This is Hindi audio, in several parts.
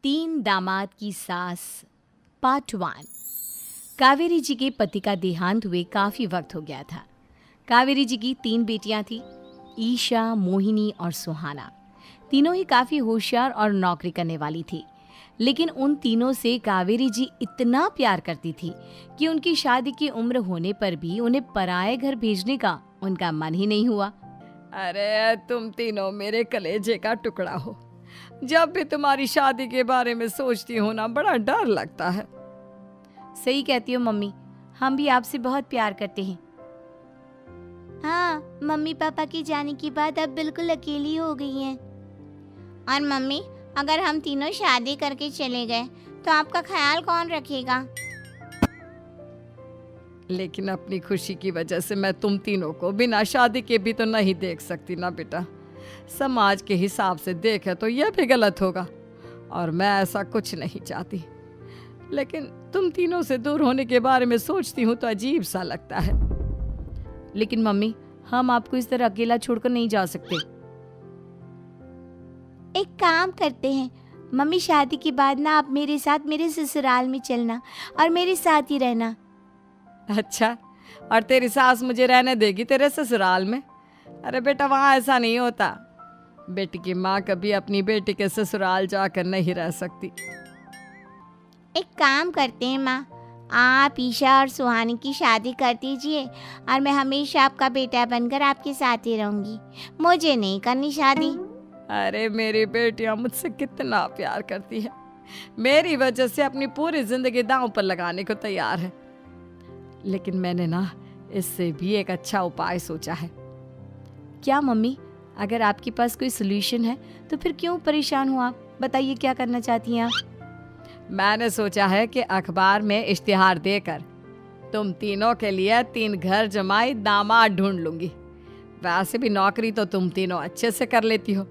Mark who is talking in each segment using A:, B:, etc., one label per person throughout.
A: तीन दामाद की सास पार्ट 1। कावेरी जी के पति का देहांत हुए काफ़ी वक्त हो गया था। कावेरी जी की 3 बेटियां थीं, ईशा, मोहिनी और सुहाना। तीनों ही काफ़ी होशियार और नौकरी करने वाली थी। लेकिन उन तीनों से कावेरी जी इतना प्यार करती थी कि उनकी शादी की उम्र होने पर भी उन्हें पराये घर भेजने का उनका मन ही नहीं हुआ।
B: अरे तुम तीनों मेरे कलेजे का टुकड़ा हो। जब भी तुम्हारी शादी के बारे में सोचती हूँ ना, बड़ा डर लगता है।
A: सही कहती हो मम्मी, हम भी आपसे बहुत प्यार करते हैं।
C: हाँ, मम्मी पापा के जाने के बाद अब बिल्कुल अकेली हो गई हैं। और मम्मी, अगर हम तीनों शादी करके चले गए तो आपका ख्याल कौन रखेगा?
B: लेकिन अपनी खुशी की वजह से मैं तुम तीनों को बिना शादी के भी तो नहीं देख सकती ना बेटा। समाज के हिसाब से देखे तो यह भी गलत होगा और मैं ऐसा कुछ नहीं चाहती। लेकिन तुम तीनों से दूर होने के बारे में सोचती हूँ तो अजीब सा लगता है।
A: लेकिन मम्मी, हम आपको इस तरह अकेला छोड़कर नहीं जा सकते।
C: एक काम करते हैं मम्मी, शादी के बाद ना आप मेरे साथ मेरे ससुराल में चलना और मेरे साथ ही रहना।
B: अच्छा, और तेरी सास मुझे रहने देगी तेरे ससुराल में? अरे बेटा, वहाँ ऐसा नहीं होता। बेटी की माँ कभी अपनी बेटी के ससुराल जाकर नहीं रह सकती।
C: एक काम करते हैं माँ, आप ईशा और सुहानी की शादी कर दीजिए और मैं हमेशा आपका बेटा बनकर आपके साथ ही रहूंगी। मुझे नहीं करनी शादी।
B: अरे मेरी बेटियां मुझसे कितना प्यार करती है, मेरी वजह से अपनी पूरी जिंदगी दांव पर लगाने को तैयार है। लेकिन मैंने ना इससे भी एक अच्छा उपाय सोचा है।
A: क्या मम्मी? अगर आपके पास कोई सोल्यूशन है तो फिर क्यों परेशान हो आप? बताइए, क्या करना चाहती हैं आप?
B: मैंने सोचा है कि अखबार में इश्तिहार देकर तुम तीनों के लिए 3 घर जमाई दामाद ढूंढ लूंगी। वैसे भी नौकरी तो तुम तीनों अच्छे से कर लेती हो,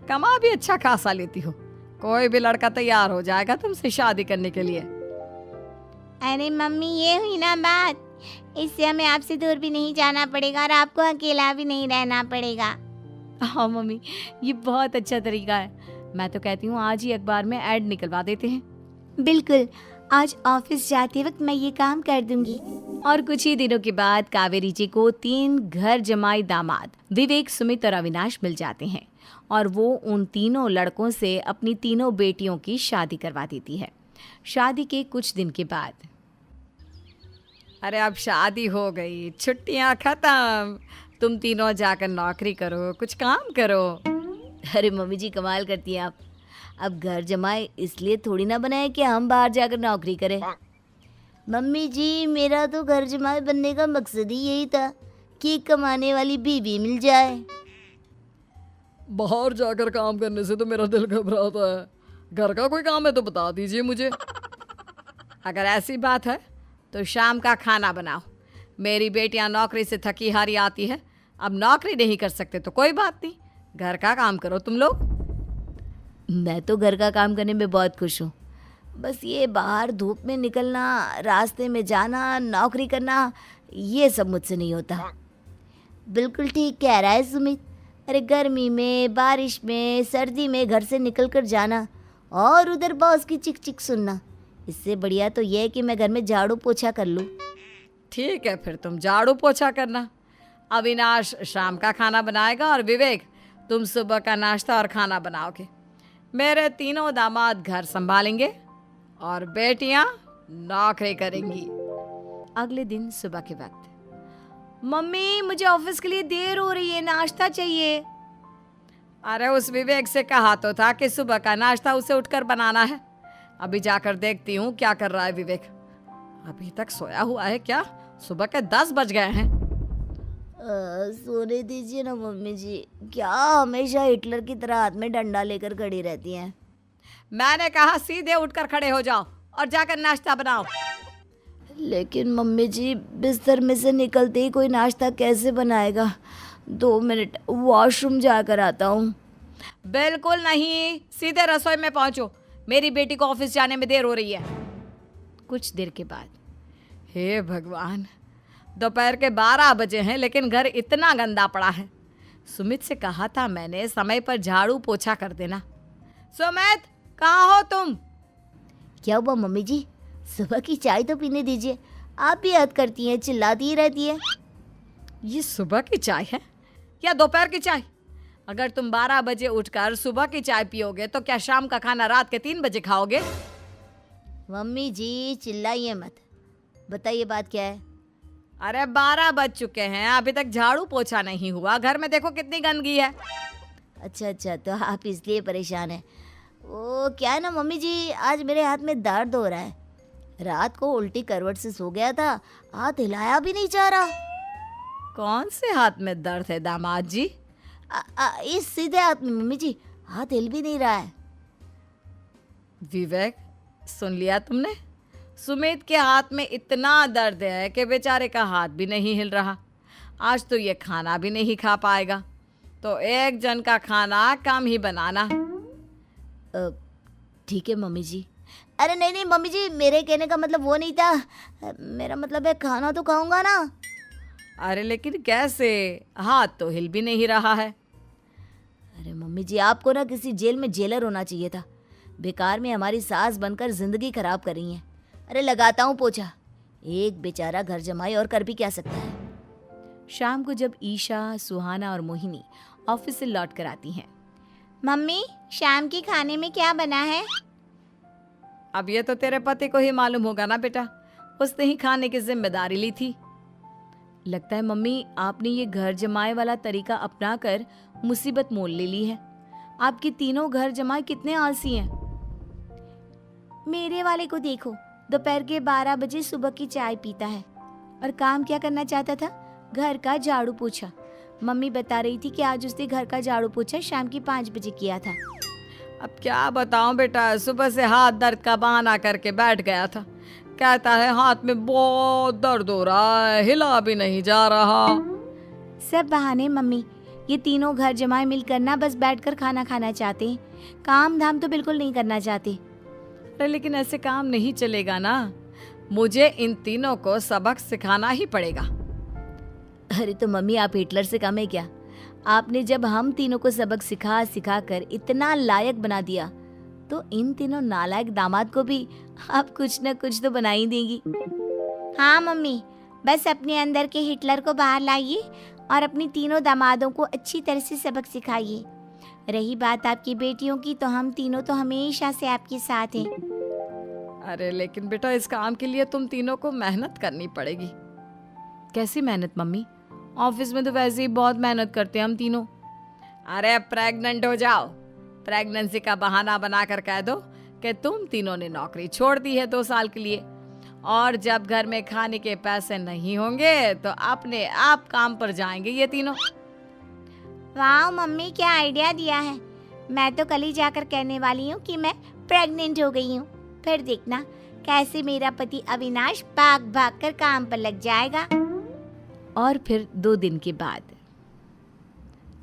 B: कमा भी अच्छा खासा लेती हो। कोई भी लड़का तैयार हो जाएगा तुमसे शादी करने के लिए।
C: अरे मम्मी, ये हुई ना बात। इससे हमें आपसे दूर भी नहीं जाना पड़ेगा और आपको अकेला भी नहीं रहना पड़ेगा।
A: हाँ मम्मी, ये बहुत अच्छा तरीका है। मैं तो कहती हूँ आज ही अखबार में ऐड निकलवा देते हैं।
C: बिल्कुल, आज ऑफिस जाते वक्त मैं ये काम कर दूंगी।
A: और कुछ ही दिनों के बाद कावेरी जी को 3 घर जमाई दामाद विवेक, सुमित और अविनाश मिल जाते हैं और वो उन तीनों लड़कों से अपनी तीनों बेटियों की शादी करवा देती है। शादी के कुछ दिन के बाद,
B: अरे अब शादी हो गई, छुट्टियां खत्म, तुम तीनों जाकर नौकरी करो, कुछ काम करो।
A: अरे मम्मी जी, कमाल करती हैं आप। अब घर जमाए इसलिए थोड़ी ना बनाए कि हम बाहर जाकर नौकरी करें।
C: मम्मी जी, मेरा तो घर जमाई बनने का मकसद ही यही था कि एक कमाने वाली बीवी मिल जाए।
B: बाहर जाकर काम करने से तो मेरा दिल घबराता है। घर का कोई काम है तो बता दीजिए मुझे। अगर ऐसी बात है तो शाम का खाना बनाओ। मेरी बेटियां नौकरी से थकी हारी आती है, अब नौकरी नहीं कर सकते तो कोई बात नहीं, घर का काम करो तुम लोग।
A: मैं तो घर का काम करने में बहुत खुश हूँ, बस ये बाहर धूप में निकलना, रास्ते में जाना, नौकरी करना, ये सब मुझसे नहीं होता।
C: बिल्कुल ठीक कह रहा है सुमित। अरे गर्मी में, बारिश में, सर्दी में घर से निकल कर जाना और उधर बॉस की चिक चिक सुनना, इससे बढ़िया तो यह है कि मैं घर में झाड़ू पोछा कर लूँ।
B: ठीक है, फिर तुम झाड़ू पोछा करना। अविनाश शाम का खाना बनाएगा और विवेक तुम सुबह का नाश्ता और खाना बनाओगे। मेरे तीनों दामाद घर संभालेंगे और बेटियां नौकरी करेंगी।
A: अगले दिन सुबह के वक्त, मम्मी मुझे ऑफिस के लिए देर हो रही है, नाश्ता चाहिए।
B: अरे उस विवेक से कहा तो था कि सुबह का नाश्ता उसे उठकर बनाना है। अभी जाकर देखती हूँ क्या कर रहा है विवेक। अभी तक सोया हुआ है क्या? सुबह के 10 बज गए हैं।
C: सोने दीजिए ना मम्मी जी, क्या हमेशा हिटलर की तरह हाथ में डंडा लेकर खड़ी रहती हैं।
B: मैंने कहा सीधे उठकर खड़े हो जाओ और जाकर नाश्ता बनाओ।
C: लेकिन मम्मी जी, बिस्तर में से निकलते ही कोई नाश्ता कैसे बनाएगा? 2 मिनट, वॉशरूम जाकर आता हूँ।
B: बिल्कुल नहीं, सीधे रसोई में पहुंचो, मेरी बेटी को ऑफिस जाने में देर हो रही है।
A: कुछ देर के बाद,
B: हे भगवान, दोपहर के 12 बजे हैं लेकिन घर इतना गंदा पड़ा है। सुमित से कहा था मैंने समय पर झाड़ू पोछा कर देना। सुमित, कहाँ हो तुम?
C: क्या हुआ मम्मी जी? सुबह की चाय तो पीने दीजिए। आप भी हद करती हैं, चिल्लाती ही रहती है।
B: ये सुबह की चाय है या दोपहर की चाय? अगर तुम 12 बजे उठकर सुबह की चाय पियोगे तो क्या शाम का खाना रात के 3 बजे खाओगे?
C: मम्मी जी चिल्लाइए मत, बताइए बात क्या है।
B: अरे 12 बज चुके हैं, अभी तक झाड़ू पोछा नहीं हुआ। घर में देखो कितनी गंदगी है।
C: अच्छा, तो आप इसलिए परेशान हैं। वो क्या है ना मम्मी जी, आज मेरे हाथ में दर्द हो रहा है। रात को उल्टी करवट से सो गया था, हाथ हिलाया भी नहीं जा रहा।
B: कौन से हाथ में दर्द है दामाद जी?
C: इस सीधे हाथ में मम्मी जी, हाथ हिल भी नहीं रहा है।
B: विवेक, सुन लिया तुमने? सुमित के हाथ में इतना दर्द है कि बेचारे का हाथ भी नहीं हिल रहा। आज तो ये खाना भी नहीं खा पाएगा, तो एक जन का खाना कम ही बनाना।
C: ठीक है मम्मी जी। अरे नहीं मम्मी जी, मेरे कहने का मतलब वो नहीं था। मेरा मतलब है खाना तो खाऊंगा ना।
B: अरे लेकिन कैसे? हाथ तो हिल भी नहीं रहा है।
C: अरे मम्मी जी, आपको ना किसी जेल में जेलर होना चाहिए था। बेकार में हमारी सास बनकर जिंदगी खराब कर रही हैं। अरे लगाता हूँ पोछा। एक बेचारा घर जमाई और कर भी क्या सकता है।
A: शाम को जब ईशा, सुहाना और मोहिनी ऑफिस से लौट कर आती हैं।
C: मम्मी, शाम के खाने में क्या बना है?
B: अब ये तो तेरे पति को ही मालूम होगा ना बेटा, उसने ही खाने की जिम्मेदारी ली थी।
A: लगता है मम्मी आपने ये घर जमाए वाला तरीका अपनाकर मुसीबत मोल ले ली है। आपके तीनों घर जमाए कितने आलसी हैं। मेरे वाले को देखो, दोपहर के 12 बजे सुबह की चाय पीता है और काम क्या करना चाहता था? घर का झाड़ू पोछा। मम्मी बता रही थी कि आज उसने घर का झाड़ू पोछा शाम के 5 बजे किया था।
B: अब क्या बताऊं बेटा, सुबह से हाथ दर्द का बहाना करके बैठ गया था। कहता है हाथ में बहुत दर्द हो रहा है, हिला भी नहीं जा रहा।
A: सब बहाने मम्मी। ये तीनों घर जमाए मिलकर ना बस बैठकर खाना खाना चाहते हैं, काम धाम तो बिल्कुल नहीं करना चाहते।
B: अरे लेकिन ऐसे काम नहीं चलेगा ना, मुझे इन तीनों को सबक सिखाना ही पड़ेगा।
C: अरे तो मम्मी, आप हिटलर से कम है क्या? आपने जब हम तीनों को सबक सिखा कर इतना लायक बना दिया, तो इन तीनों नालायक दामाद को भी आप कुछ न कुछ तो बना ही देंगी। हाँ मम्मी, बस अपने अंदर के हिटलर को बाहर लाइए और अपनी तीनों दामादों को अच्छी तरह से सबक सिखाइए। रही बात आपकी बेटियों की, तो हम तीनों तो हमेशा से आपके साथ हैं।
B: अरे लेकिन बेटा, इस काम के लिए तुम तीनों को मेहनत करनी पड़ेगी।
A: कैसी मेहनत मम्मी? ऑफिस में तो वैसे ही बहुत मेहनत करते हैं हम तीनों।
B: अरे प्रेग्नेंट हो जाओ, प्रेगनेंसी का बहाना बनाकर कह दो कि तुम तीनों ने नौकरी छोड़ दी है 2 साल के लिए, और जब घर में खाने के पैसे नहीं होंगे तो अपने आप काम पर जाएंगे ये तीनों।
C: वाह मम्मी, क्या आइडिया दिया है। मैं तो कल ही जाकर कहने वाली हूँ कि मैं प्रेग्नेंट हो गई हूँ। फिर देखना कैसे मेरा पति अविनाश भाग भाग कर काम पर लग जाएगा।
A: और फिर 2 दिन के बाद,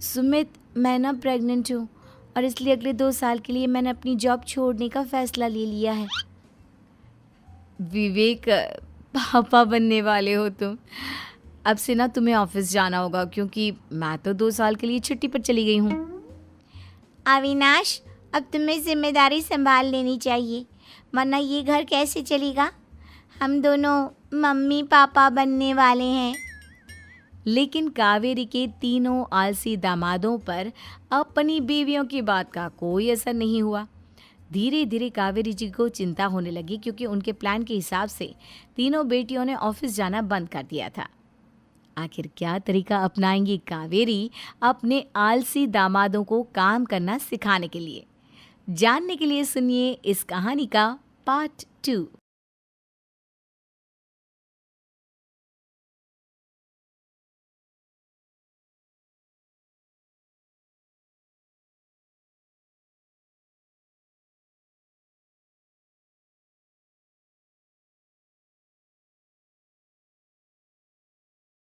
A: सुमित, मैं ना प्रेग्नेंट हूँ और इसलिए अगले 2 साल के लिए मैंने अपनी जॉब छोड़ने का फैसला ले लिया है। विवेक, पापा बनने वाले हो तुम। अब से ना तुम्हें ऑफिस जाना होगा, क्योंकि मैं तो 2 साल के लिए छुट्टी पर चली गई हूँ।
C: अविनाश, अब तुम्हें जिम्मेदारी संभाल लेनी चाहिए, वरना ये घर कैसे चलेगा। हम दोनों मम्मी पापा बनने वाले हैं।
A: लेकिन कावेरी के तीनों आलसी दामादों पर अपनी बीवियों की बात का कोई असर नहीं हुआ। धीरे धीरे कावेरी जी को चिंता होने लगी, क्योंकि उनके प्लान के हिसाब से तीनों बेटियों ने ऑफिस जाना बंद कर दिया था। आखिर क्या तरीका अपनाएंगी कावेरी अपने आलसी दामादों को काम करना सिखाने के लिए? जानने के लिए सुनिए इस कहानी का पार्ट 2।